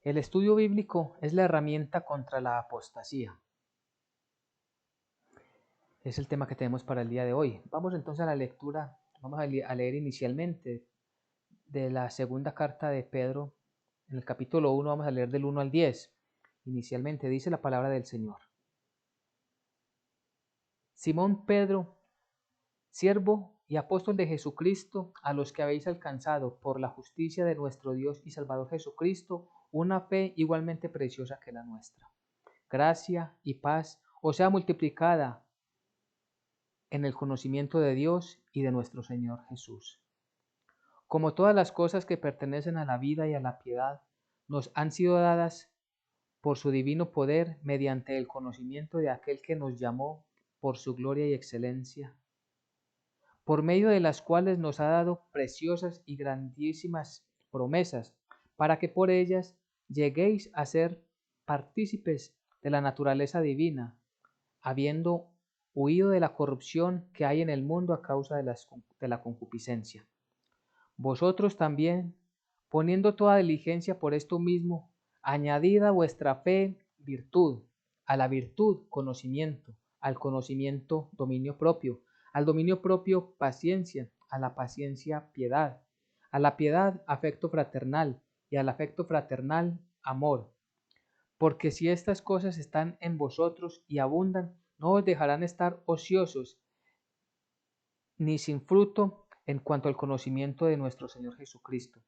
El estudio bíblico es la herramienta contra la apostasía. Es el tema que tenemos para el día de hoy. Vamos entonces a la lectura, vamos a leer inicialmente de la segunda carta de Pedro. En el capítulo 1 vamos a leer del 1 al 10. Inicialmente dice la palabra del Señor. Simón Pedro, siervo y apóstol de Jesucristo, a los que habéis alcanzado por la justicia de nuestro Dios y Salvador Jesucristo, una fe igualmente preciosa que la nuestra. Gracia y paz os sea multiplicada en el conocimiento de Dios y de nuestro Señor Jesús. Como todas las cosas que pertenecen a la vida y a la piedad, nos han sido dadas por su divino poder mediante el conocimiento de aquel que nos llamó por su gloria y excelencia, por medio de las cuales nos ha dado preciosas y grandísimas promesas, para que por ellas lleguéis a ser partícipes de la naturaleza divina, habiendo huido de la corrupción que hay en el mundo a causa de la concupiscencia. Vosotros también, poniendo toda diligencia por esto mismo, añadid a vuestra fe virtud, a la virtud conocimiento, al conocimiento dominio propio, al dominio propio paciencia, a la paciencia piedad, a la piedad afecto fraternal y al afecto fraternal amor. Porque si estas cosas están en vosotros y abundan, no os dejarán estar ociosos ni sin fruto en cuanto al conocimiento de nuestro Señor Jesucristo.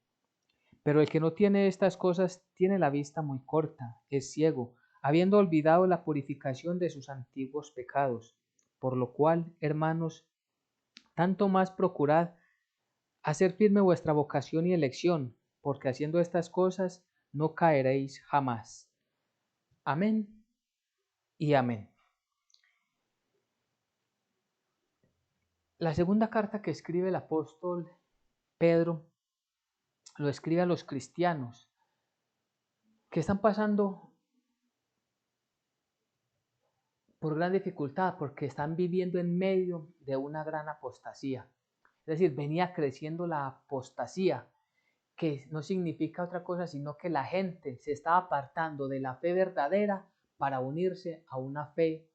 Pero el que no tiene estas cosas tiene la vista muy corta, es ciego, habiendo olvidado la purificación de sus antiguos pecados. Por lo cual, hermanos, tanto más procurad hacer firme vuestra vocación y elección, porque haciendo estas cosas no caeréis jamás. Amén y amén. La segunda carta que escribe el apóstol Pedro lo escribe a los cristianos que están pasando por gran dificultad porque están viviendo en medio de una gran apostasía. Es decir, venía creciendo la apostasía, que no significa otra cosa sino que la gente se está apartando de la fe verdadera para unirse a una fe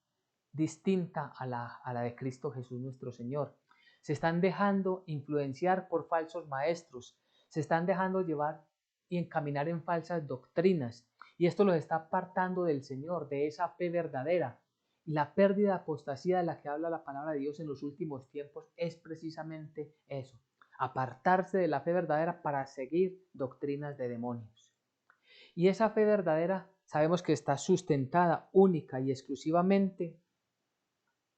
distinta a la de Cristo Jesús nuestro Señor. Se están dejando influenciar por falsos maestros, se están dejando llevar y encaminar en falsas doctrinas, y esto los está apartando del Señor, de esa fe verdadera. Y la pérdida de apostasía de la que habla la palabra de Dios en los últimos tiempos es precisamente eso, apartarse de la fe verdadera para seguir doctrinas de demonios. Y esa fe verdadera sabemos que está sustentada única y exclusivamente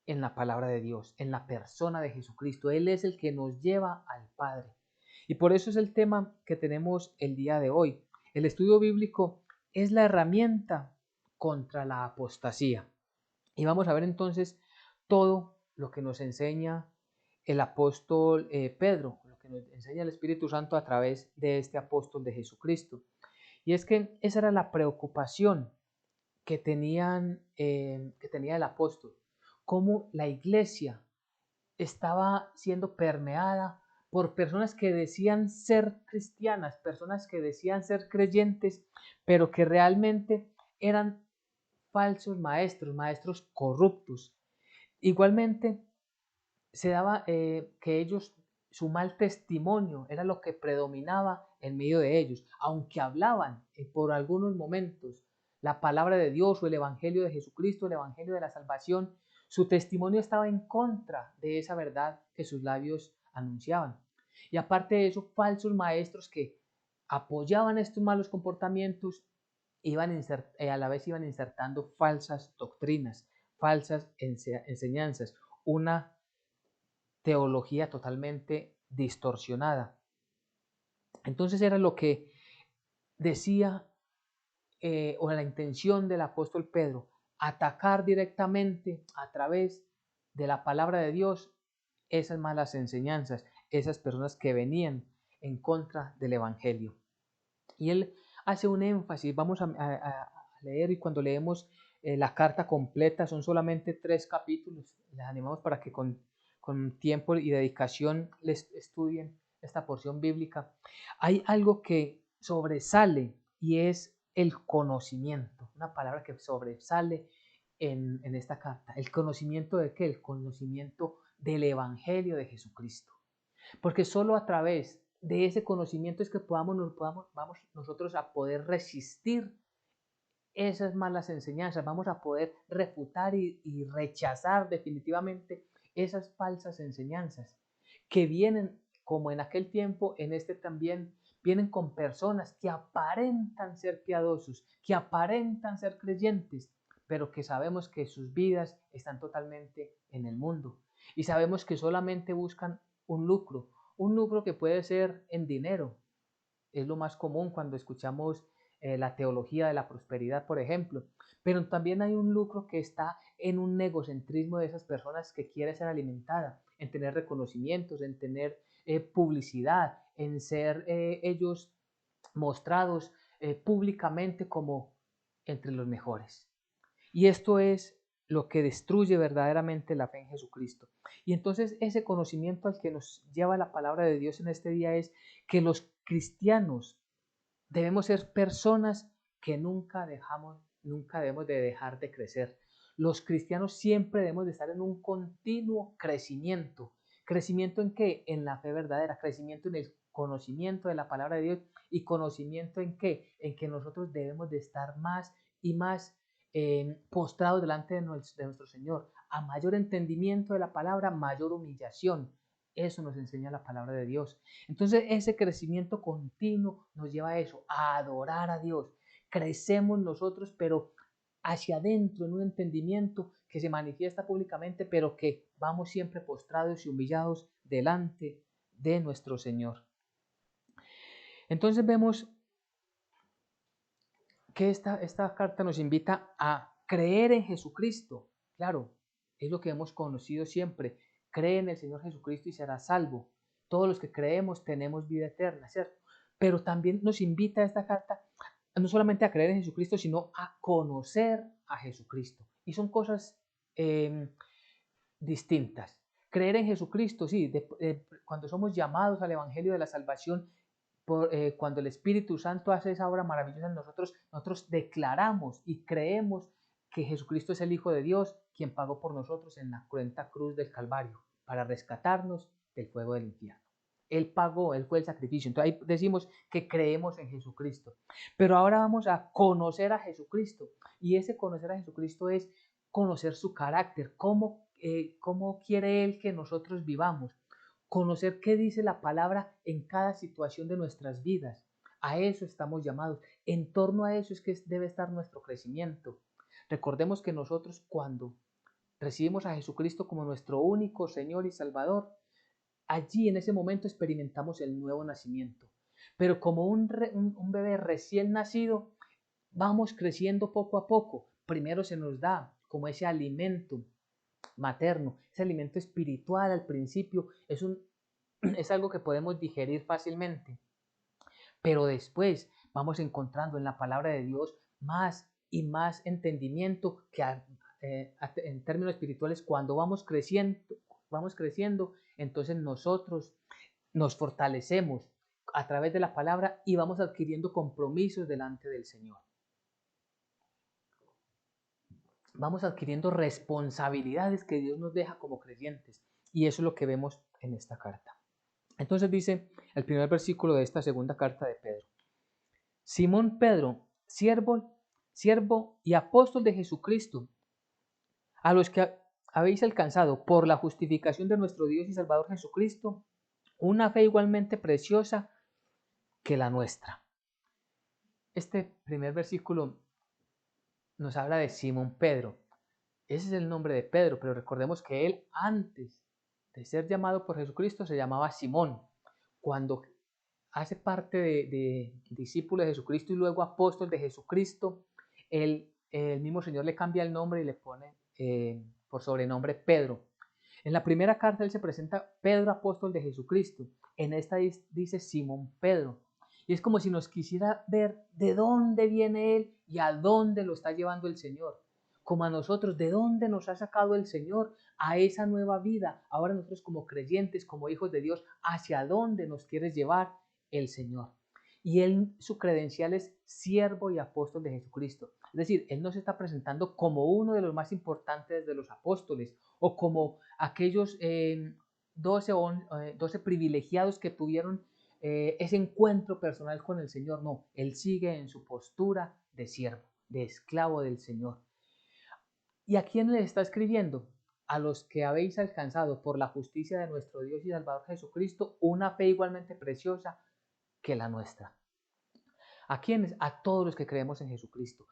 en la palabra de Dios, en la persona de Jesucristo. Él es el que nos lleva al Padre. Y por eso es el tema que tenemos el día de hoy. El estudio bíblico es la herramienta contra la apostasía. Y vamos a ver entonces todo lo que nos enseña el apóstol Pedro, lo que nos enseña el Espíritu Santo a través de este apóstol de Jesucristo. Y es que esa era la preocupación que tenía el apóstol, cómo la iglesia estaba siendo permeada por personas que decían ser cristianas, personas que decían ser creyentes, pero que realmente eran falsos maestros, maestros corruptos. Igualmente se daba que ellos, su mal testimonio era lo que predominaba en medio de ellos, aunque hablaban por algunos momentos la palabra de Dios o el Evangelio de Jesucristo, el Evangelio de la salvación, su testimonio estaba en contra de esa verdad que sus labios anunciaban. Y aparte de eso, falsos maestros que apoyaban estos malos comportamientos, a la vez iban insertando falsas doctrinas, falsas enseñanzas, una teología totalmente distorsionada. Entonces era lo que decía o la intención del apóstol Pedro, atacar directamente a través de la palabra de Dios esas malas enseñanzas, esas personas que venían en contra del Evangelio. Y él hace un énfasis, vamos a leer, y cuando leemos la carta completa, son solamente 3 capítulos, les animamos para que con tiempo y dedicación les estudien esta porción bíblica. Hay algo que sobresale y es el conocimiento, una palabra que sobresale en esta carta. ¿El conocimiento de qué? El conocimiento del Evangelio de Jesucristo. Porque solo a través de ese conocimiento es que vamos nosotros a poder resistir esas malas enseñanzas, vamos a poder refutar y rechazar definitivamente esas falsas enseñanzas que vienen, como en aquel tiempo, en este también, vienen con personas que aparentan ser piadosos, que aparentan ser creyentes, pero que sabemos que sus vidas están totalmente en el mundo. Y sabemos que solamente buscan un lucro que puede ser en dinero. Es lo más común cuando escuchamos la teología de la prosperidad, por ejemplo. Pero también hay un lucro que está en un egocentrismo de esas personas que quiere ser alimentada, en tener reconocimientos, en tener publicidad, en ser ellos mostrados públicamente como entre los mejores. Y esto es lo que destruye verdaderamente la fe en Jesucristo. Y entonces ese conocimiento al que nos lleva la palabra de Dios en este día es que los cristianos debemos ser personas que nunca debemos de dejar de crecer. Los cristianos siempre debemos de estar en un continuo crecimiento. ¿Crecimiento en qué? En la fe verdadera, crecimiento en el conocimiento de la palabra de Dios y conocimiento en qué? En que nosotros debemos de estar más y más postrados delante de nuestro Señor. A mayor entendimiento de la palabra, mayor humillación. Eso nos enseña la palabra de Dios. Entonces ese crecimiento continuo nos lleva a eso, a adorar a Dios. Crecemos nosotros, pero hacia adentro, en un entendimiento que se manifiesta públicamente, pero que vamos siempre postrados y humillados delante de nuestro Señor. Entonces vemos que esta carta nos invita a creer en Jesucristo. Claro, es lo que hemos conocido siempre. Cree en el Señor Jesucristo y serás salvo. Todos los que creemos tenemos vida eterna, ¿cierto? Pero también nos invita esta carta no solamente a creer en Jesucristo, sino a conocer a Jesucristo. Y son cosas distintas. Creer en Jesucristo, sí, cuando somos llamados al Evangelio de la Salvación, cuando el Espíritu Santo hace esa obra maravillosa en nosotros declaramos y creemos que Jesucristo es el Hijo de Dios, quien pagó por nosotros en la cruenta cruz del Calvario, para rescatarnos del fuego del infierno. Él pagó, Él fue el sacrificio. Entonces ahí decimos que creemos en Jesucristo. Pero ahora vamos a conocer a Jesucristo. Y ese conocer a Jesucristo es conocer su carácter, cómo quiere Él que nosotros vivamos. Conocer qué dice la palabra en cada situación de nuestras vidas. A eso estamos llamados. En torno a eso es que debe estar nuestro crecimiento. Recordemos que nosotros cuando recibimos a Jesucristo como nuestro único Señor y Salvador, allí en ese momento experimentamos el nuevo nacimiento. Pero como un bebé recién nacido, vamos creciendo poco a poco. Primero se nos da como ese alimento materno, ese alimento espiritual al principio, es algo que podemos digerir fácilmente. Pero después vamos encontrando en la palabra de Dios más y más entendimiento que en términos espirituales cuando vamos creciendo, entonces nosotros nos fortalecemos a través de la palabra y vamos adquiriendo compromisos delante del Señor. Vamos adquiriendo responsabilidades que Dios nos deja como creyentes. Y eso es lo que vemos en esta carta. Entonces dice el primer versículo de esta segunda carta de Pedro. Simón Pedro, siervo y apóstol de Jesucristo, a los que habéis alcanzado por la justificación de nuestro Dios y Salvador Jesucristo, una fe igualmente preciosa que la nuestra. Este primer versículo nos habla de Simón Pedro. Ese es el nombre de Pedro, pero recordemos que él antes de ser llamado por Jesucristo se llamaba Simón. Cuando hace parte de discípulo de Jesucristo y luego apóstol de Jesucristo, el mismo Señor le cambia el nombre y le pone por sobrenombre Pedro. En la primera carta él se presenta Pedro, apóstol de Jesucristo. En esta dice Simón Pedro. Y es como si nos quisiera ver de dónde viene él y a dónde lo está llevando el Señor. Como a nosotros, de dónde nos ha sacado el Señor a esa nueva vida. Ahora nosotros como creyentes, como hijos de Dios, hacia dónde nos quiere llevar el Señor. Y él, su credencial es siervo y apóstol de Jesucristo. Es decir, él no se está presentando como uno de los más importantes de los apóstoles o como aquellos 12 privilegiados que tuvieron ese encuentro personal con el Señor. No, él sigue en su postura de siervo, de esclavo del Señor. ¿Y a quién le está escribiendo? A los que habéis alcanzado por la justicia de nuestro Dios y Salvador Jesucristo una fe igualmente preciosa que la nuestra. ¿A quiénes? A todos los que creemos en Jesucristo.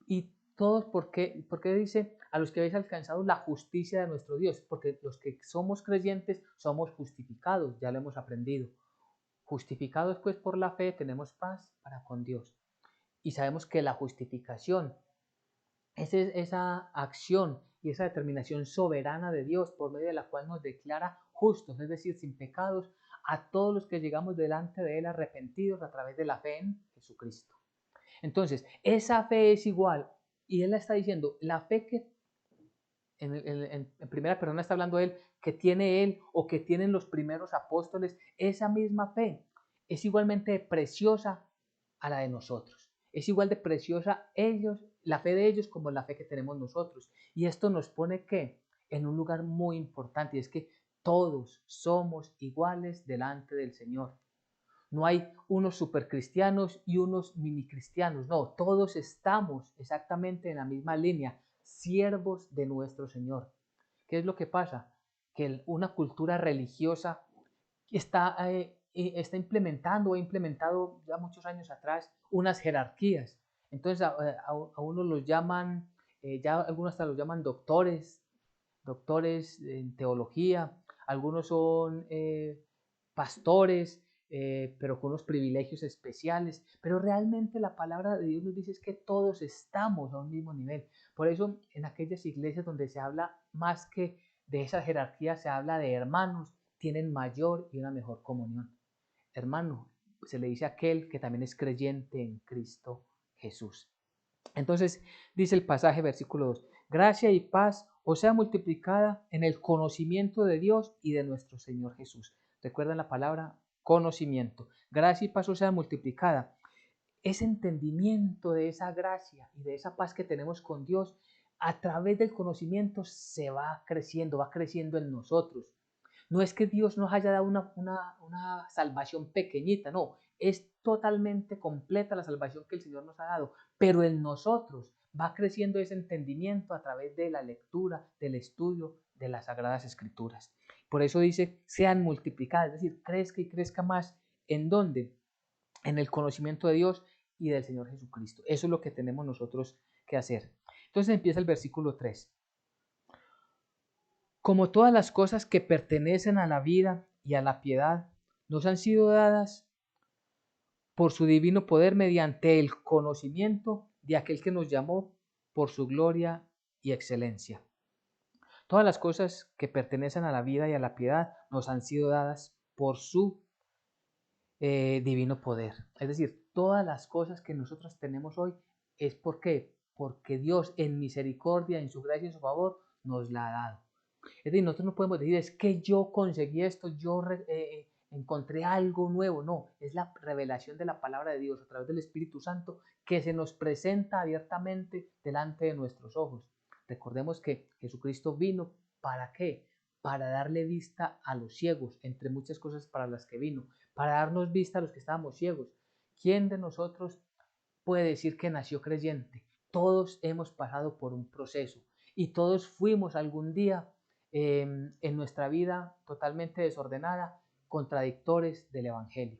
Y todos, ¿por qué dice a los que habéis alcanzado la justicia de nuestro Dios? Porque los que somos creyentes somos justificados, ya lo hemos aprendido. Justificados pues por la fe tenemos paz para con Dios. Y sabemos que la justificación es esa acción y esa determinación soberana de Dios por medio de la cual nos declara justos, es decir, sin pecados, a todos los que llegamos delante de Él arrepentidos a través de la fe en Jesucristo. Entonces, esa fe es igual, y Él la está diciendo, la fe que en primera persona está hablando Él, que tiene Él o que tienen los primeros apóstoles, esa misma fe es igualmente preciosa a la de nosotros. Es igual de preciosa ellos, la fe de ellos como la fe que tenemos nosotros. Y esto nos pone que en un lugar muy importante, y es que todos somos iguales delante del Señor. No hay unos supercristianos y unos mini cristianos, no, todos estamos exactamente en la misma línea, siervos de nuestro Señor. ¿Qué es lo que pasa? Que una cultura religiosa está implementando o ha implementado ya muchos años atrás unas jerarquías. Entonces a unos los llaman, ya algunos hasta los llaman doctores en teología, algunos son pastores, pero con unos privilegios especiales, pero realmente la palabra de Dios nos dice es que todos estamos a un mismo nivel. Por eso en aquellas iglesias donde se habla más que de esa jerarquía, se habla de hermanos, tienen mayor y una mejor comunión. Hermano, se le dice a aquel que también es creyente en Cristo Jesús. Entonces dice el pasaje, versículo 2, gracia y paz os sea multiplicada en el conocimiento de Dios y de nuestro Señor Jesús. Recuerden la palabra conocimiento. Gracia y paz os sea multiplicada. Ese entendimiento de esa gracia y de esa paz que tenemos con Dios, a través del conocimiento se va creciendo en nosotros. No es que Dios nos haya dado una salvación pequeñita, no, es totalmente completa la salvación que el Señor nos ha dado, pero en nosotros va creciendo ese entendimiento a través de la lectura, del estudio de las Sagradas Escrituras. Por eso dice, sean multiplicadas, es decir, crezca y crezca más. ¿En dónde? En el conocimiento de Dios y del Señor Jesucristo. Eso es lo que tenemos nosotros que hacer. Entonces empieza el versículo 3. Como todas las cosas que pertenecen a la vida y a la piedad nos han sido dadas por su divino poder mediante el conocimiento de aquel que nos llamó por su gloria y excelencia. Todas las cosas que pertenecen a la vida y a la piedad nos han sido dadas por su divino poder. Es decir, todas las cosas que nosotros tenemos hoy es porque Dios en misericordia, en su gracia y en su favor nos la ha dado. Es decir, nosotros no podemos decir, es que yo conseguí esto, yo encontré algo nuevo. No, es la revelación de la palabra de Dios a través del Espíritu Santo que se nos presenta abiertamente delante de nuestros ojos. Recordemos que Jesucristo vino, ¿para qué? Para darle vista a los ciegos, entre muchas cosas para las que vino, para darnos vista a los que estábamos ciegos. ¿Quién de nosotros puede decir que nació creyente? Todos hemos pasado por un proceso y todos fuimos algún día en nuestra vida totalmente desordenada, contradictores del Evangelio.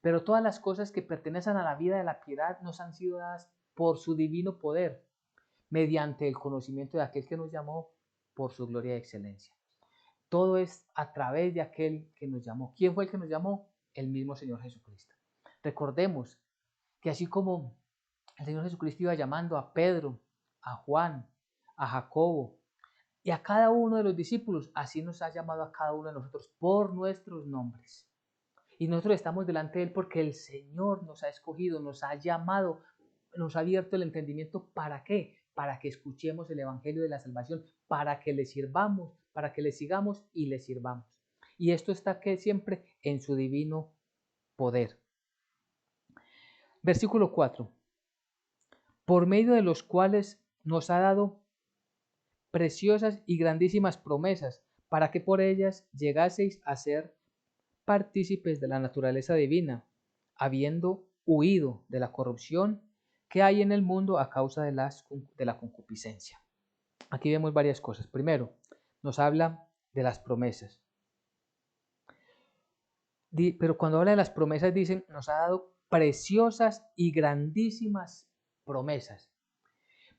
Pero todas las cosas que pertenecen a la vida de la piedad nos han sido dadas por su divino poder, mediante el conocimiento de aquel que nos llamó por su gloria y excelencia. Todo es a través de aquel que nos llamó. ¿Quién fue el que nos llamó? El mismo Señor Jesucristo. Recordemos que así como el Señor Jesucristo iba llamando a Pedro, a Juan, a Jacobo, y a cada uno de los discípulos, así nos ha llamado a cada uno de nosotros por nuestros nombres. Y nosotros estamos delante de Él porque el Señor nos ha escogido, nos ha llamado, nos ha abierto el entendimiento. ¿Para qué? Para que escuchemos el Evangelio de la salvación, para que le sirvamos, para que le sigamos y le sirvamos. Y esto está que siempre en su divino poder. Versículo 4. Por medio de los cuales nos ha dado preciosas y grandísimas promesas, para que por ellas llegaseis a ser partícipes de la naturaleza divina, habiendo huido de la corrupción que hay en el mundo a causa de la concupiscencia. Aquí vemos varias cosas. Primero, nos habla de las promesas. Pero cuando habla de las promesas, dicen, nos ha dado preciosas y grandísimas promesas.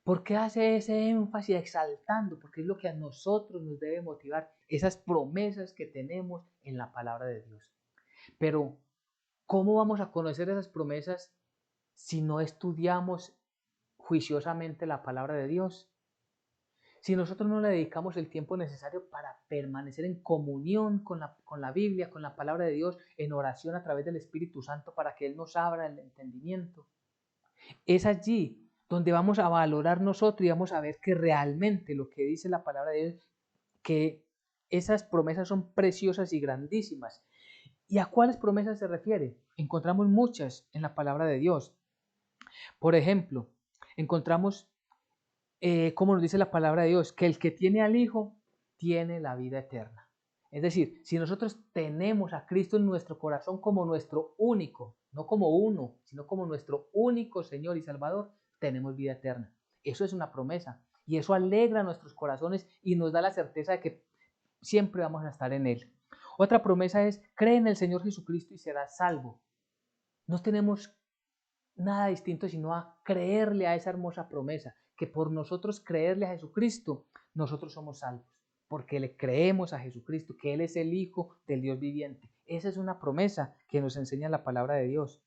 ¿Por qué hace ese énfasis exaltando? Porque es lo que a nosotros nos debe motivar, esas promesas que tenemos en la palabra de Dios. Pero, ¿cómo vamos a conocer esas promesas si no estudiamos juiciosamente la palabra de Dios? Si nosotros no le dedicamos el tiempo necesario para permanecer en comunión con la Biblia, con la palabra de Dios, en oración a través del Espíritu Santo para que Él nos abra el entendimiento, es allí donde vamos a valorar nosotros y vamos a ver que realmente lo que dice la palabra de Dios, que esas promesas son preciosas y grandísimas. ¿Y a cuáles promesas se refiere? Encontramos muchas en la palabra de Dios. Por ejemplo, encontramos, como nos dice la palabra de Dios, que el que tiene al Hijo tiene la vida eterna. Es decir, si nosotros tenemos a Cristo en nuestro corazón como nuestro único, no como uno, sino como nuestro único Señor y Salvador, tenemos vida eterna. Eso es una promesa y eso alegra nuestros corazones y nos da la certeza de que siempre vamos a estar en Él. Otra promesa es, cree en el Señor Jesucristo y serás salvo. No tenemos nada distinto sino a creerle a esa hermosa promesa, que por nosotros creerle a Jesucristo, nosotros somos salvos, porque le creemos a Jesucristo, que Él es el Hijo del Dios viviente. Esa es una promesa que nos enseña la palabra de Dios.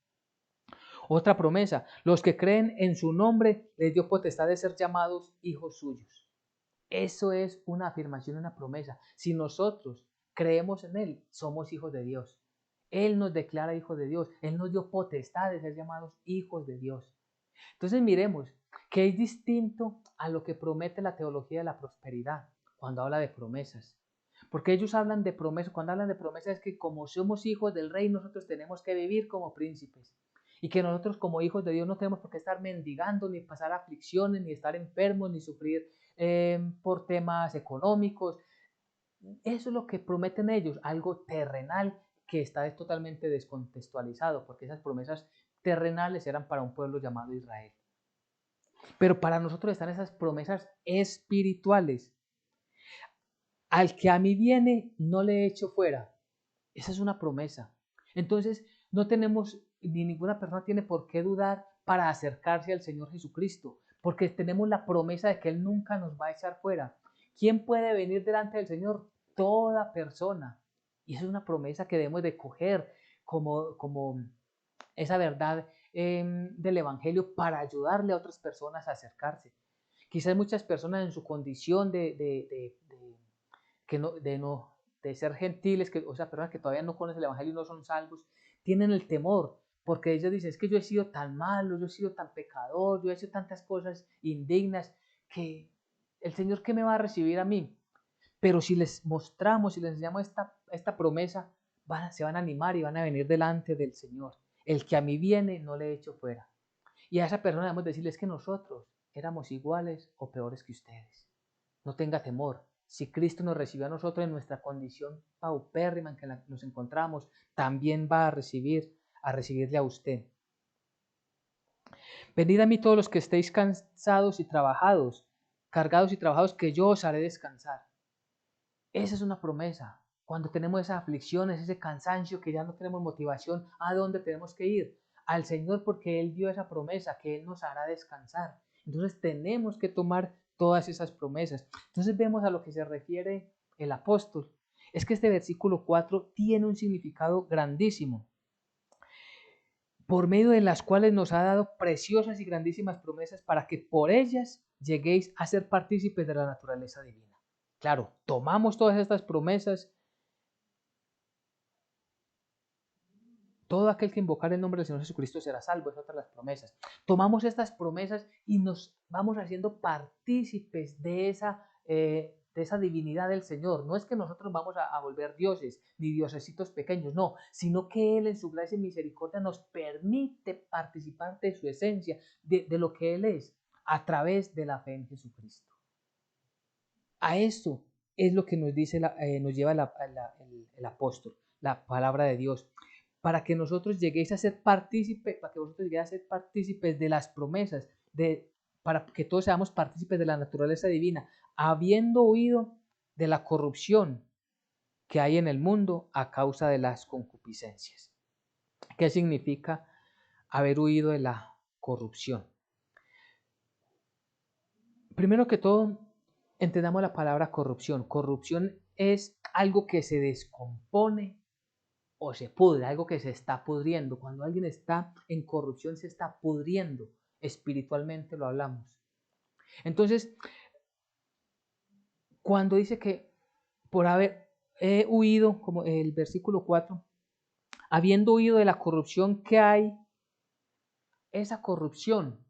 Otra promesa, los que creen en su nombre les dio potestad de ser llamados hijos suyos. Eso es una afirmación, una promesa. Si nosotros creemos en Él, somos hijos de Dios. Él nos declara hijos de Dios. Él nos dio potestad de ser llamados hijos de Dios. Entonces miremos que es distinto a lo que promete la teología de la prosperidad cuando habla de promesas. Porque ellos hablan de promesas, cuando hablan de promesas es que como somos hijos del rey, nosotros tenemos que vivir como príncipes. Y que nosotros como hijos de Dios no tenemos por qué estar mendigando, ni pasar aflicciones, ni estar enfermos, ni sufrir por temas económicos. Eso es lo que prometen ellos, algo terrenal que está totalmente descontextualizado, porque esas promesas terrenales eran para un pueblo llamado Israel. Pero para nosotros están esas promesas espirituales. Al que a mí viene, no le echo fuera. Esa es una promesa. Entonces, no tenemos, ni ninguna persona tiene por qué dudar para acercarse al Señor Jesucristo, porque tenemos la promesa de que Él nunca nos va a echar fuera. ¿Quién puede venir delante del Señor? Toda persona. Y esa es una promesa que debemos de coger como esa verdad del Evangelio para ayudarle a otras personas a acercarse. Quizás muchas personas en su condición que no, de ser gentiles, o sea, personas que todavía no conocen el Evangelio y no son salvos, tienen el temor, porque ellos dicen, es que yo he sido tan malo, yo he sido tan pecador, yo he hecho tantas cosas indignas, que el Señor, ¿qué me va a recibir a mí? Pero si les mostramos, si les enseñamos esta promesa, se van a animar y van a venir delante del Señor. El que a mí viene, no le echo fuera. Y a esa persona debemos decirles que nosotros éramos iguales o peores que ustedes. No tenga temor. Si Cristo nos recibió a nosotros en nuestra condición paupérrima en que nos encontramos, también va a recibirle a usted. Venid a mí todos los que estéis cansados y trabajados, cargados y trabajados, que yo os haré descansar. Esa es una promesa. Cuando tenemos esas aflicciones, ese cansancio, que ya no tenemos motivación, ¿a dónde tenemos que ir? Al Señor, porque Él dio esa promesa, que Él nos hará descansar. Entonces tenemos que tomar todas esas promesas. Entonces vemos a lo que se refiere el apóstol. Es que este versículo 4 tiene un significado grandísimo, por medio de las cuales nos ha dado preciosas y grandísimas promesas para que por ellas lleguéis a ser partícipes de la naturaleza divina. Claro, tomamos todas estas promesas. Todo aquel que invocar el nombre del Señor Jesucristo será salvo, es otra de las promesas. Tomamos estas promesas y nos vamos haciendo partícipes de esa de esa divinidad del Señor. No es que nosotros vamos a volver dioses, ni diosesitos pequeños, no, sino que Él en su gracia y misericordia nos permite participar de su esencia, de lo que Él es, a través de la fe en Jesucristo. A esto es lo que nos dice, nos lleva el apóstol, la palabra de Dios, para que nosotros lleguéis a ser partícipes, para que vosotros lleguéis a ser partícipes de las promesas, para que todos seamos partícipes de la naturaleza divina, habiendo huido de la corrupción que hay en el mundo a causa de las concupiscencias. ¿Qué significa haber huido de la corrupción? Primero que todo, entendamos la palabra corrupción. Corrupción es algo que se descompone o se pudre, algo que se está pudriendo. Cuando alguien está en corrupción, se está pudriendo. Espiritualmente lo hablamos. Entonces, cuando dice que por haber huido, como el versículo 4, habiendo huido de la corrupción que hay, esa corrupción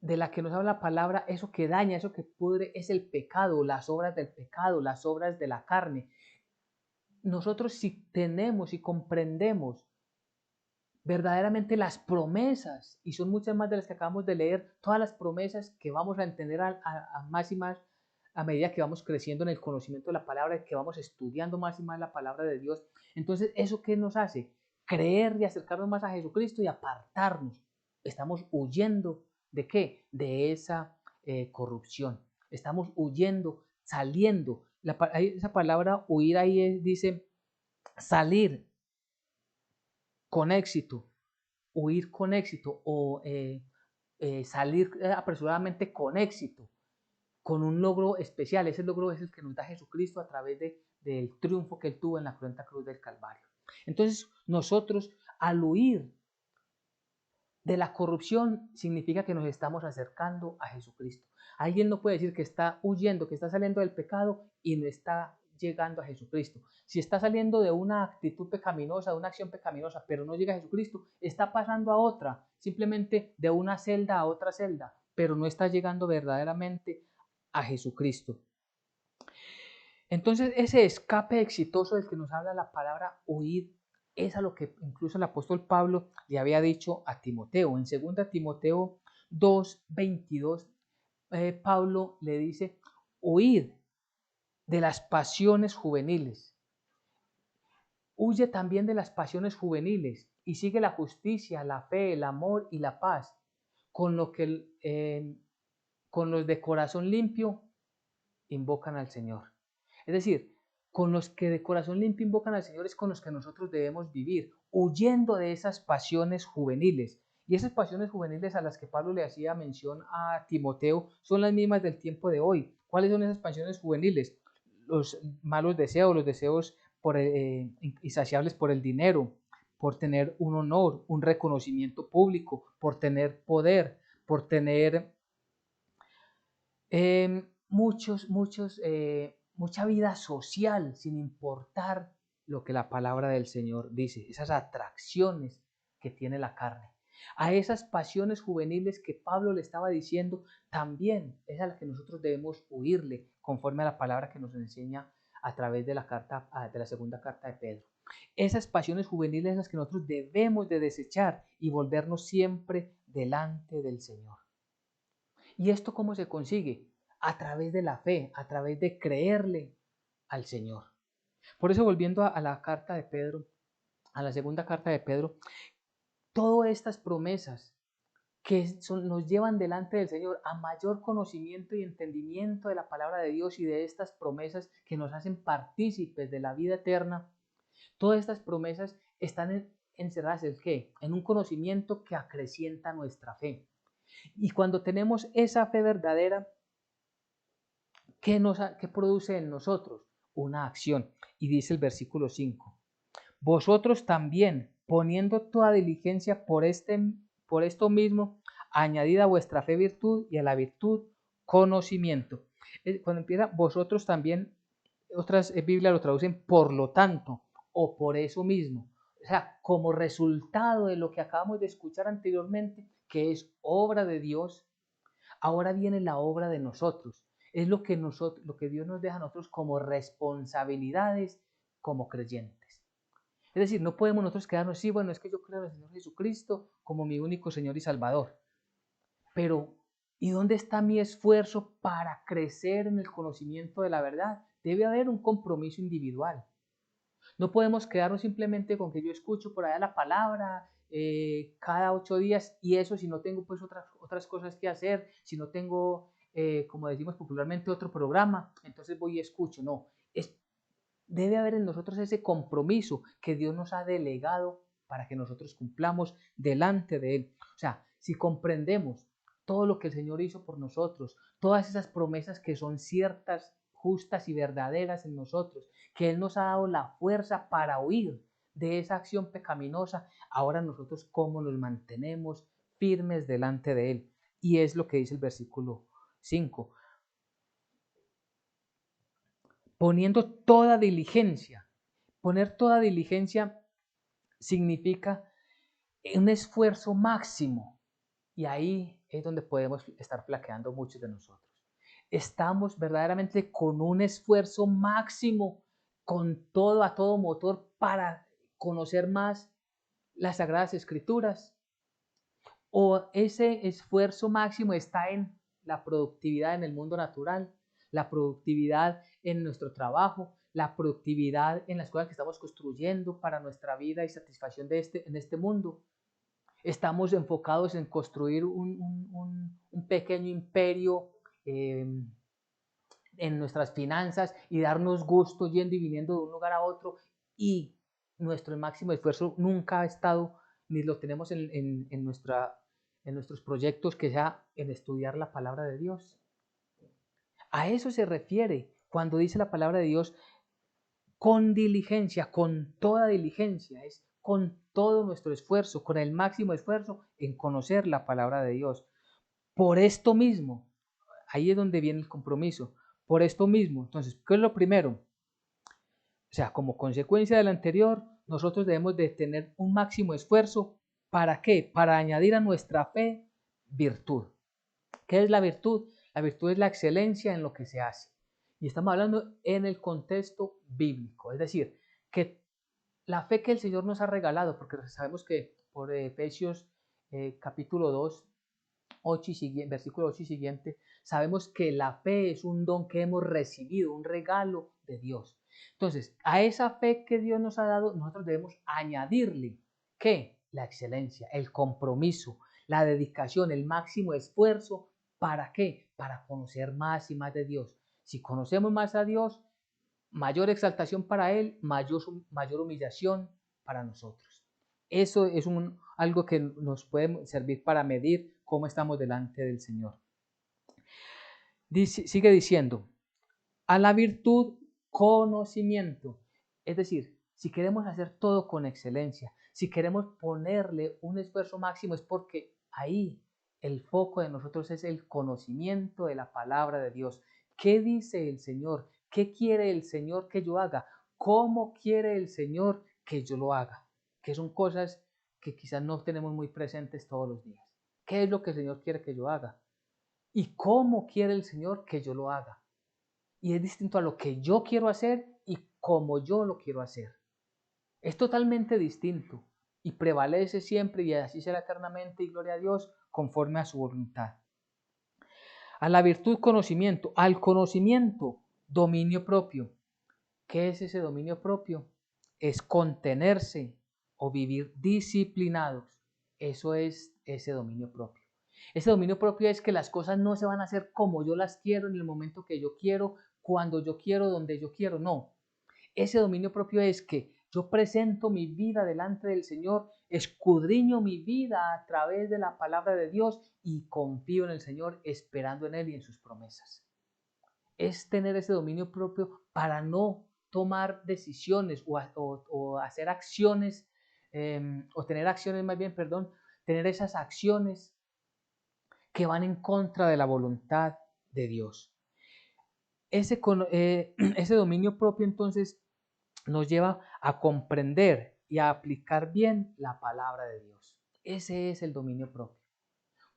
de la que nos habla la palabra, eso que daña, eso que pudre, es el pecado, las obras del pecado, las obras de la carne. Nosotros si tenemos y comprendemos verdaderamente las promesas, y son muchas más de las que acabamos de leer, todas las promesas que vamos a entender a más y más a medida que vamos creciendo en el conocimiento de la palabra, que vamos estudiando más y más la palabra de Dios. Entonces, ¿eso qué nos hace? Creer y acercarnos más a Jesucristo y apartarnos. Estamos huyendo ¿de qué? De esa corrupción. Estamos huyendo, saliendo. Esa palabra huir ahí dice salir con éxito, huir con éxito o salir apresuradamente con éxito, con un logro especial. Ese logro es el que nos da Jesucristo a través del triunfo que Él tuvo en la cruenta cruz del Calvario. Entonces, nosotros al huir de la corrupción significa que nos estamos acercando a Jesucristo. Alguien no puede decir que está huyendo, que está saliendo del pecado y no está llegando a Jesucristo. Si está saliendo de una actitud pecaminosa, de una acción pecaminosa, pero no llega a Jesucristo, está pasando a otra, simplemente de una celda a otra celda, pero no está llegando verdaderamente a Jesucristo. Entonces, ese escape exitoso del que nos habla la palabra huir es a lo que incluso el apóstol Pablo le había dicho a Timoteo. En 2 Timoteo 2:22, Pablo le dice, huid de las pasiones juveniles. Huye también de las pasiones juveniles y sigue la justicia, la fe, el amor y la paz, con los de corazón limpio invocan al Señor. Es decir, con los que de corazón limpio invocan al Señor es con los que nosotros debemos vivir, huyendo de esas pasiones juveniles. Y esas pasiones juveniles a las que Pablo le hacía mención a Timoteo son las mismas del tiempo de hoy. ¿Cuáles son esas pasiones juveniles? Los malos deseos, los deseos insaciables por el dinero, por tener un honor, un reconocimiento público, por tener poder, por tener mucha vida social, sin importar lo que la palabra del Señor dice, esas atracciones que tiene la carne. A esas pasiones juveniles que Pablo le estaba diciendo, también es a las que nosotros debemos huirle, conforme a la palabra que nos enseña a través de la segunda carta de Pedro. Esas pasiones juveniles son las que nosotros debemos de desechar y volvernos siempre delante del Señor. ¿Y esto cómo se consigue? A través de la fe, a través de creerle al Señor. Por eso, volviendo a la carta de Pedro, a la segunda carta de Pedro, todas estas promesas que nos llevan delante del Señor a mayor conocimiento y entendimiento de la palabra de Dios y de estas promesas que nos hacen partícipes de la vida eterna, todas estas promesas están encerradas ¿en qué? En un conocimiento que acrecienta nuestra fe. Y cuando tenemos esa fe verdadera, ¿qué produce en nosotros? Una acción. Y dice el versículo 5, vosotros también, poniendo toda diligencia por esto mismo, añadid a vuestra fe virtud y a la virtud conocimiento. Cuando empieza vosotros también, otras Biblias lo traducen por lo tanto o por eso mismo. O sea, como resultado de lo que acabamos de escuchar anteriormente, que es obra de Dios, ahora viene la obra de nosotros. es lo que Dios nos deja a nosotros como responsabilidades como creyentes. Es decir, no podemos nosotros quedarnos, sí, bueno, es que yo creo en el Señor Jesucristo como mi único Señor y Salvador. Pero, ¿y dónde está mi esfuerzo para crecer en el conocimiento de la verdad? Debe haber un compromiso individual. No podemos quedarnos simplemente con que yo escucho por allá la palabra cada 8 días y eso si no tengo pues otras cosas que hacer, si no tengo, como decimos popularmente, otro programa, entonces voy y escucho. No, debe haber en nosotros ese compromiso que Dios nos ha delegado para que nosotros cumplamos delante de Él. O sea, si comprendemos todo lo que el Señor hizo por nosotros, todas esas promesas que son ciertas, justas y verdaderas en nosotros, que Él nos ha dado la fuerza para huir de esa acción pecaminosa, ahora nosotros cómo nos mantenemos firmes delante de Él. Y es lo que dice el versículo 5. Poniendo toda diligencia. Poner toda diligencia significa un esfuerzo máximo. Y ahí es donde podemos estar flaqueando muchos de nosotros. Estamos verdaderamente con un esfuerzo máximo, con todo a todo motor para conocer más las Sagradas Escrituras. O ese esfuerzo máximo está en la productividad en el mundo natural, la productividad en nuestro trabajo, la productividad en las cosas que estamos construyendo para nuestra vida y satisfacción en este mundo. Estamos enfocados en construir un pequeño imperio eh, en nuestras finanzas y darnos gusto yendo y viniendo de un lugar a otro y nuestro máximo esfuerzo nunca ha estado ni lo tenemos en nuestros proyectos que sea en estudiar la palabra de Dios. A eso se refiere cuando dice la palabra de Dios con diligencia, con toda diligencia, es con todo nuestro esfuerzo, con el máximo esfuerzo en conocer la palabra de Dios. Por esto mismo, ahí es donde viene el compromiso, por esto mismo. Entonces, ¿qué es lo primero? O sea, como consecuencia del anterior, nosotros debemos de tener un máximo esfuerzo. ¿Para qué? Para añadir a nuestra fe virtud. ¿Qué es la virtud? La virtud es la excelencia en lo que se hace. Y estamos hablando en el contexto bíblico, es decir, que la fe que el Señor nos ha regalado, porque sabemos que por Efesios capítulo 2, 8 y siguiente, versículo 8 y siguiente, sabemos que la fe es un don que hemos recibido, un regalo de Dios. Entonces, a esa fe que Dios nos ha dado, nosotros debemos añadirle, ¿qué? La excelencia, el compromiso, la dedicación, el máximo esfuerzo. ¿Para qué? Para conocer más y más de Dios. Si conocemos más a Dios, mayor exaltación para Él, mayor humillación para nosotros. Eso es algo que nos puede servir para medir cómo estamos delante del Señor. Sigue diciendo, a la virtud, conocimiento. Es decir, si queremos hacer todo con excelencia, si queremos ponerle un esfuerzo máximo, es porque ahí el foco de nosotros es el conocimiento de la palabra de Dios. ¿Qué dice el Señor? ¿Qué quiere el Señor que yo haga? ¿Cómo quiere el Señor que yo lo haga? Que son cosas que quizás no tenemos muy presentes todos los días. ¿Qué es lo que el Señor quiere que yo haga? ¿Y cómo quiere el Señor que yo lo haga? Y es distinto a lo que yo quiero hacer y cómo yo lo quiero hacer. Es totalmente distinto y prevalece siempre y así será eternamente y gloria a Dios conforme a su voluntad. A la virtud, conocimiento. Al conocimiento, dominio propio. ¿Qué es ese dominio propio? Es contenerse o vivir disciplinados. Eso es ese dominio propio. Ese dominio propio es que las cosas no se van a hacer como yo las quiero, en el momento que yo quiero, cuando yo quiero, donde yo quiero. No. Ese dominio propio es que yo presento mi vida delante del Señor, escudriño mi vida a través de la palabra de Dios y confío en el Señor, esperando en Él y en sus promesas. Es tener ese dominio propio para no tomar decisiones o hacer acciones, o tener acciones más bien, perdón, tener esas acciones que van en contra de la voluntad de Dios. Ese dominio propio entonces nos lleva a comprender y a aplicar bien la palabra de Dios. Ese es el dominio propio.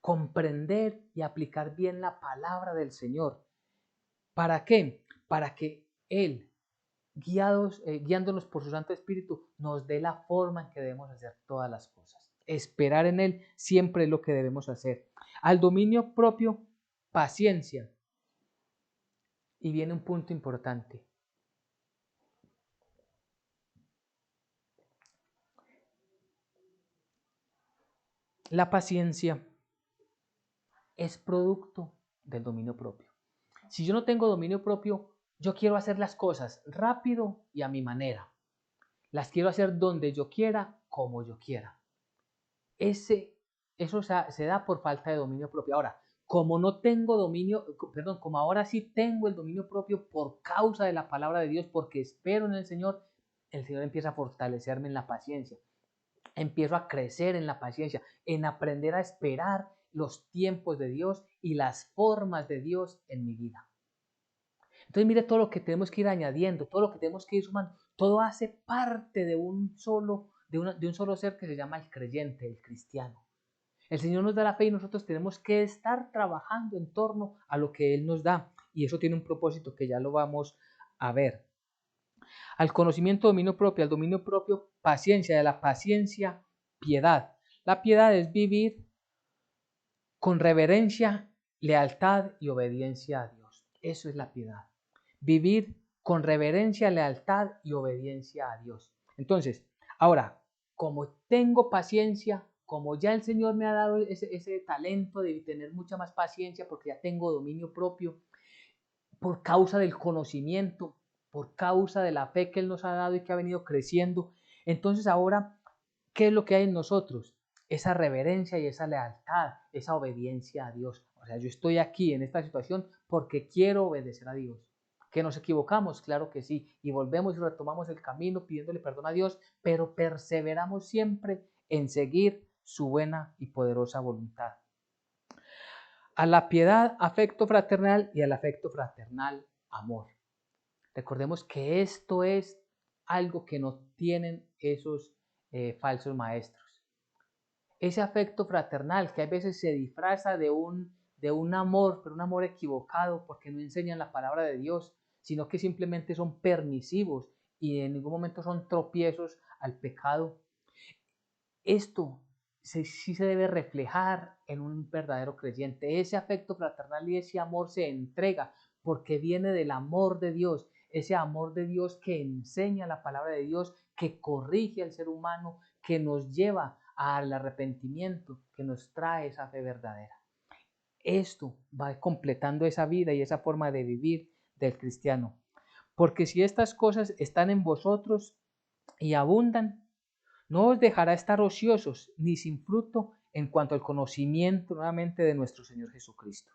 Comprender y aplicar bien la palabra del Señor. ¿Para qué? Para que Él, guiándonos por su Santo Espíritu, nos dé la forma en que debemos hacer todas las cosas. Esperar en Él siempre es lo que debemos hacer. Al dominio propio, paciencia. Y viene un punto importante. La paciencia es producto del dominio propio. Si yo no tengo dominio propio, yo quiero hacer las cosas rápido y a mi manera. Las quiero hacer donde yo quiera, como yo quiera. Eso se da por falta de dominio propio. Ahora, como no tengo dominio, perdón, como ahora sí tengo el dominio propio por causa de la palabra de Dios, porque espero en el Señor empieza a fortalecerme en la paciencia. Empiezo a crecer en la paciencia, en aprender a esperar los tiempos de Dios y las formas de Dios en mi vida. Entonces mire todo lo que tenemos que ir añadiendo, todo lo que tenemos que ir sumando, todo hace parte de un solo ser que se llama el creyente, el cristiano. El Señor nos da la fe y nosotros tenemos que estar trabajando en torno a lo que Él nos da. Y eso tiene un propósito que ya lo vamos a ver. Al conocimiento, dominio propio, al dominio propio, paciencia, de la paciencia, piedad. La piedad es vivir con reverencia, lealtad y obediencia a Dios. Eso es la piedad. Vivir con reverencia, lealtad y obediencia a Dios. Entonces, ahora, como tengo paciencia, como ya el Señor me ha dado ese talento de tener mucha más paciencia porque ya tengo dominio propio, por causa del conocimiento, por causa de la fe que Él nos ha dado y que ha venido creciendo, entonces ahora, ¿qué es lo que hay en nosotros? Esa reverencia y esa lealtad, esa obediencia a Dios. O sea, yo estoy aquí en esta situación porque quiero obedecer a Dios. ¿Que nos equivocamos? Claro que sí. Y volvemos y retomamos el camino pidiéndole perdón a Dios, pero perseveramos siempre en seguir su buena y poderosa voluntad. A la piedad, afecto fraternal, y al afecto fraternal, amor. Recordemos que esto es algo que no tienen esos falsos maestros. Ese afecto fraternal que a veces se disfraza de un amor, pero un amor equivocado porque no enseñan la palabra de Dios, sino que simplemente son permisivos y en ningún momento son tropiezos al pecado. Esto sí se debe reflejar en un verdadero creyente. Ese afecto fraternal y ese amor se entrega porque viene del amor de Dios, ese amor de Dios que enseña la palabra de Dios, que corrige al ser humano, que nos lleva al arrepentimiento, que nos trae esa fe verdadera. Esto va completando esa vida y esa forma de vivir del cristiano. Porque si estas cosas están en vosotros y abundan, no os dejará estar ociosos ni sin fruto en cuanto al conocimiento nuevamente de nuestro Señor Jesucristo.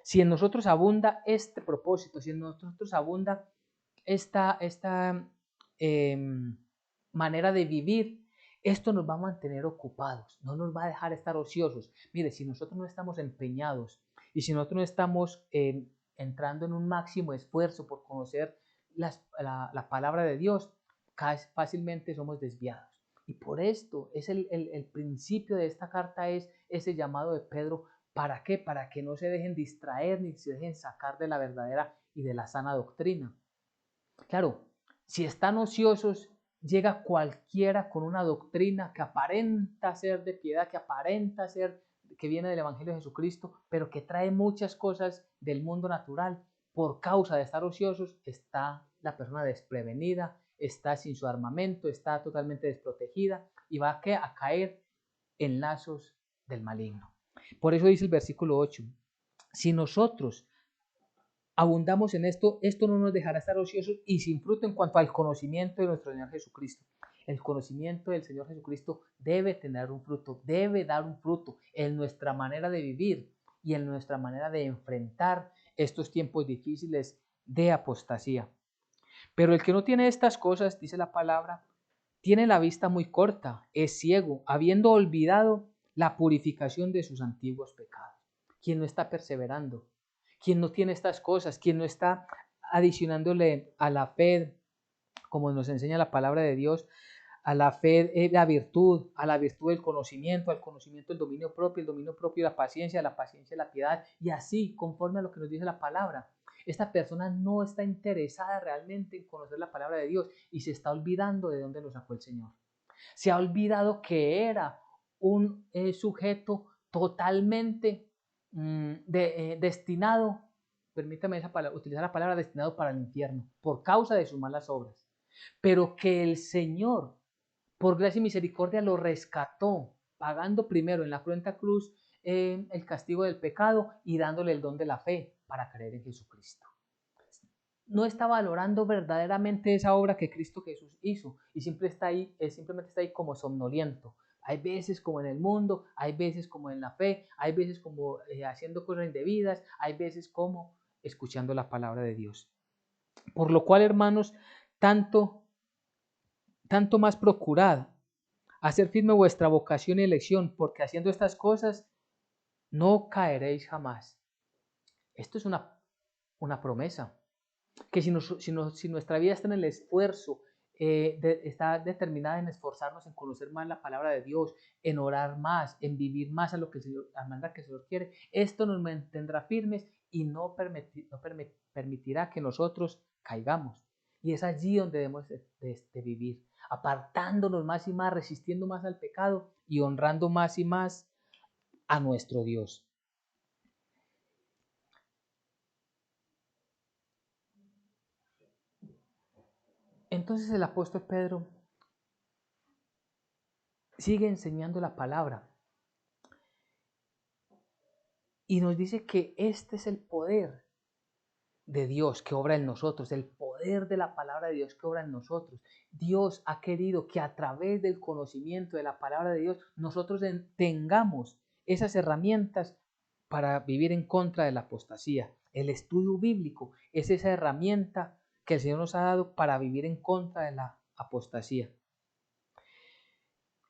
Si en nosotros abunda este propósito, si en nosotros abunda esta manera de vivir, esto nos va a mantener ocupados, no nos va a dejar estar ociosos. Mire, si nosotros no estamos empeñados y si nosotros no estamos entrando en un máximo esfuerzo por conocer la palabra de Dios, fácilmente somos desviados. Y por esto es el principio de esta carta, es ese llamado de Pedro. ¿Para qué? Para que no se dejen distraer ni se dejen sacar de la verdadera y de la sana doctrina. Claro, si están ociosos, llega cualquiera con una doctrina que aparenta ser de piedad, que aparenta ser que viene del Evangelio de Jesucristo, pero que trae muchas cosas del mundo natural. Por causa de estar ociosos, está la persona desprevenida, está sin su armamento, está totalmente desprotegida y va a caer en lazos del maligno. Por eso dice el versículo 8, si nosotros abundamos en esto, esto no nos dejará estar ociosos y sin fruto en cuanto al conocimiento de nuestro Señor Jesucristo. El conocimiento del Señor Jesucristo debe tener un fruto, debe dar un fruto en nuestra manera de vivir y en nuestra manera de enfrentar estos tiempos difíciles de apostasía. Pero el que no tiene estas cosas, dice la palabra, tiene la vista muy corta, es ciego, habiendo olvidado la purificación de sus antiguos pecados. Quien no está perseverando, quien no tiene estas cosas, quien no está adicionándole a la fe, como nos enseña la palabra de Dios, a la fe la virtud, a la virtud el conocimiento, al conocimiento el dominio propio la paciencia la piedad, y así conforme a lo que nos dice la palabra. Esta persona no está interesada realmente en conocer la palabra de Dios y se está olvidando de dónde lo sacó el Señor. Se ha olvidado que era un sujeto totalmente destinado, permítame utilizar la palabra destinado para el infierno, por causa de sus malas obras. Pero que el Señor, por gracia y misericordia, lo rescató, pagando primero en la cruenta cruz el castigo del pecado y dándole el don de la fe para creer en Jesucristo. No está valorando verdaderamente esa obra que Cristo Jesús hizo y simplemente está ahí como somnoliento. Hay veces como en el mundo, hay veces como en la fe, hay veces como haciendo cosas indebidas, hay veces como escuchando la palabra de Dios. Por lo cual, hermanos, tanto más procurad hacer firme vuestra vocación y elección, porque haciendo estas cosas no caeréis jamás. Esto es una promesa, que si nuestra vida está en el esfuerzo, está determinada en esforzarnos en conocer más la palabra de Dios, en orar más, en vivir más a lo que el Señor, a manera que el Señor quiere, esto nos mantendrá firmes y no permitirá que nosotros caigamos. Y es allí donde debemos de vivir, apartándonos más y más, resistiendo más al pecado y honrando más y más a nuestro Dios. Entonces el apóstol Pedro sigue enseñando la palabra y nos dice que este es el poder de Dios que obra en nosotros, el poder de la palabra de Dios que obra en nosotros. Dios ha querido que a través del conocimiento de la palabra de Dios nosotros tengamos esas herramientas para vivir en contra de la apostasía. El estudio bíblico es esa herramienta que el Señor nos ha dado para vivir en contra de la apostasía.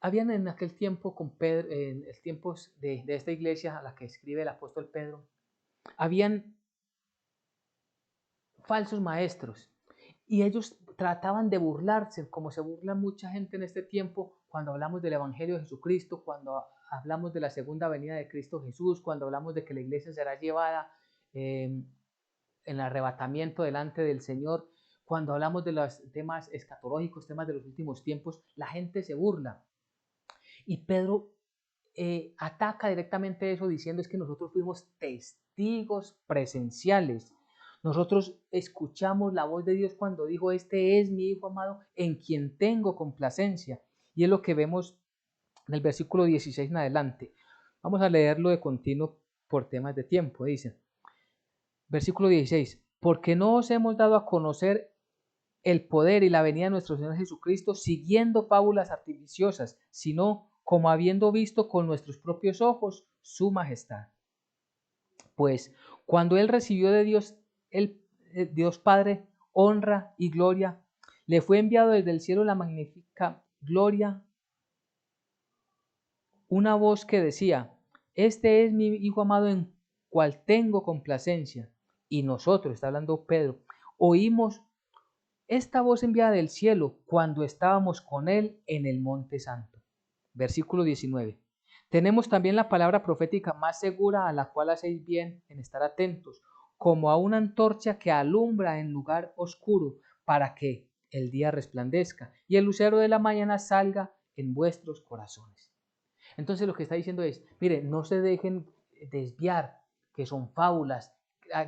Habían en aquel tiempo, con Pedro, en el tiempo de esta iglesia a la que escribe el apóstol Pedro, habían falsos maestros y ellos trataban de burlarse, como se burla mucha gente en este tiempo cuando hablamos del Evangelio de Jesucristo, cuando hablamos de la segunda venida de Cristo Jesús, cuando hablamos de que la iglesia será llevada en el arrebatamiento delante del Señor, cuando hablamos de los temas escatológicos, temas de los últimos tiempos, la gente se burla. Y Pedro ataca directamente eso diciendo es que nosotros fuimos testigos presenciales. Nosotros escuchamos la voz de Dios cuando dijo, este es mi Hijo amado en quien tengo complacencia. Y es lo que vemos en el versículo 16 en adelante. Vamos a leerlo de continuo por temas de tiempo. Dice, versículo 16, porque no os hemos dado a conocer el poder y la venida de nuestro Señor Jesucristo siguiendo fábulas artificiosas, sino como habiendo visto con nuestros propios ojos su majestad. Pues cuando Él recibió de Dios, Dios Padre, honra y gloria, le fue enviado desde el cielo la magnífica gloria, una voz que decía, este es mi Hijo amado en cual tengo complacencia. Y nosotros, está hablando Pedro, oímos esta voz enviada del cielo cuando estábamos con Él en el Monte Santo. Versículo 19. Tenemos también la palabra profética más segura a la cual hacéis bien en estar atentos, como a una antorcha que alumbra en lugar oscuro para que el día resplandezca y el lucero de la mañana salga en vuestros corazones. Entonces lo que está diciendo es, miren, no se dejen desviar, que son fábulas,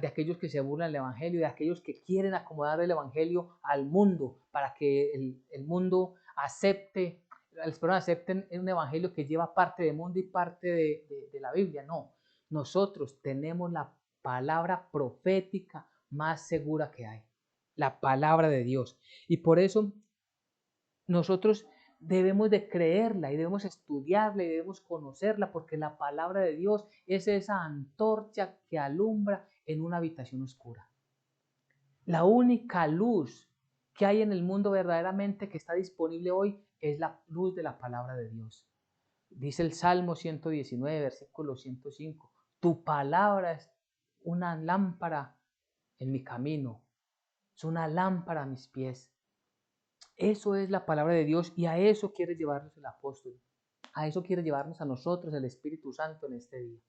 de aquellos que se burlan del Evangelio, de aquellos que quieren acomodar el Evangelio al mundo para que el mundo acepte, las personas acepten un Evangelio que lleva parte del mundo y parte de la Biblia. No, nosotros tenemos la palabra profética más segura que hay, la palabra de Dios. Y por eso nosotros debemos de creerla y debemos estudiarla y debemos conocerla porque la palabra de Dios es esa antorcha que alumbra en una habitación oscura. La única luz que hay en el mundo verdaderamente que está disponible hoy es la luz de la palabra de Dios. Dice el Salmo 119, versículo 105, tu palabra es una lámpara en mi camino, es una lámpara a mis pies. Eso es la palabra de Dios y a eso quiere llevarnos el apóstol. A eso quiere llevarnos a nosotros el Espíritu Santo en este día.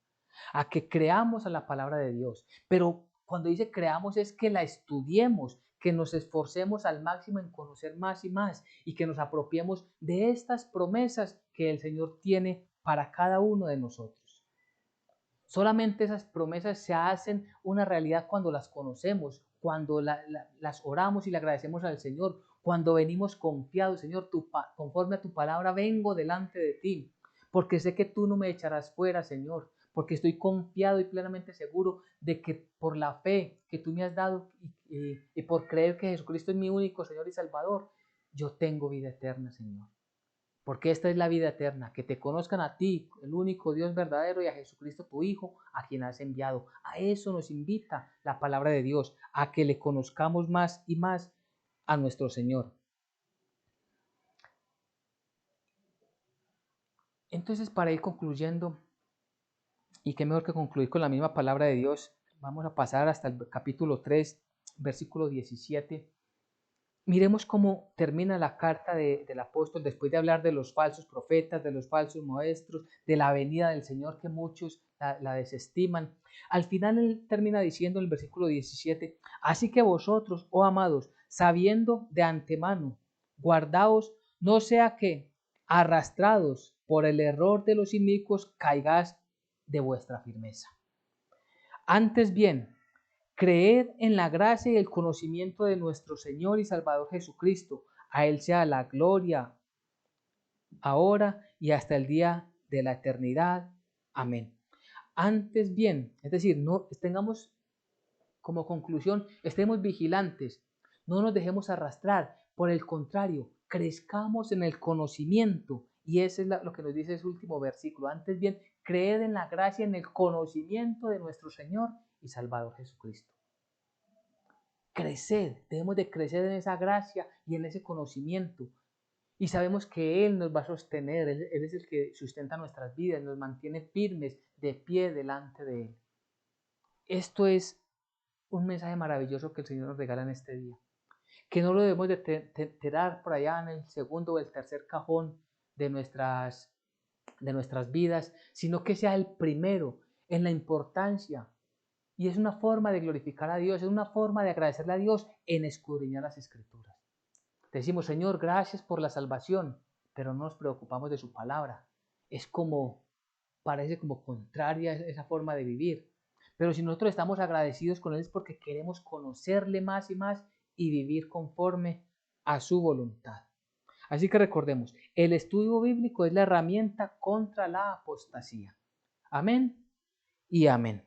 A que creamos a la palabra de Dios. Pero Cuando dice creamos es que la estudiemos, que nos esforcemos al máximo en conocer más y más y que nos apropiemos de estas promesas que el Señor tiene para cada uno de nosotros. Solamente esas promesas se hacen una realidad cuando las conocemos, cuando las oramos y le agradecemos al Señor, cuando venimos confiados, Señor, conforme a tu palabra vengo delante de ti, porque sé que tú no me echarás fuera, Señor, porque estoy confiado y plenamente seguro de que por la fe que tú me has dado y por creer que Jesucristo es mi único Señor y Salvador, yo tengo vida eterna, Señor. Porque esta es la vida eterna, que te conozcan a ti, el único Dios verdadero, y a Jesucristo tu Hijo, a quien has enviado. A eso nos invita la palabra de Dios, a que le conozcamos más y más a nuestro Señor. Entonces, para ir concluyendo, y qué mejor que concluir con la misma palabra de Dios, vamos a pasar hasta el capítulo 3, versículo 17. Miremos cómo termina la carta del apóstol después de hablar de los falsos profetas, de los falsos maestros, de la venida del Señor que muchos la desestiman. Al final él termina diciendo en el versículo 17, así que vosotros, oh amados, sabiendo de antemano, guardaos, no sea que, arrastrados por el error de los inicuos, caigáis de vuestra firmeza. Antes bien, creed en la gracia y el conocimiento de nuestro Señor y Salvador Jesucristo. A Él sea la gloria, ahora y hasta el día de la eternidad. Amén. Antes bien, es decir, no tengamos como conclusión, estemos vigilantes, no nos dejemos arrastrar. Por el contrario, crezcamos en el conocimiento. Y eso es lo que nos dice ese último versículo. Antes bien, creed en la gracia, en el conocimiento de nuestro Señor y Salvador Jesucristo. Crecer, debemos de crecer en esa gracia y en ese conocimiento. Y sabemos que Él nos va a sostener, Él es el que sustenta nuestras vidas, nos mantiene firmes, de pie delante de Él. Esto es un mensaje maravilloso que el Señor nos regala en este día. Que no lo debemos de tirar por allá en el segundo o el tercer cajón de nuestras vidas, sino que sea el primero en la importancia. Y es una forma de glorificar a Dios, es una forma de agradecerle a Dios en escudriñar las Escrituras. Decimos, Señor, gracias por la salvación, pero no nos preocupamos de su palabra. Es como, parece como contraria esa forma de vivir. Pero si nosotros estamos agradecidos con Él es porque queremos conocerle más y más y vivir conforme a su voluntad. Así que recordemos, el estudio bíblico es la herramienta contra la apostasía. Amén y amén.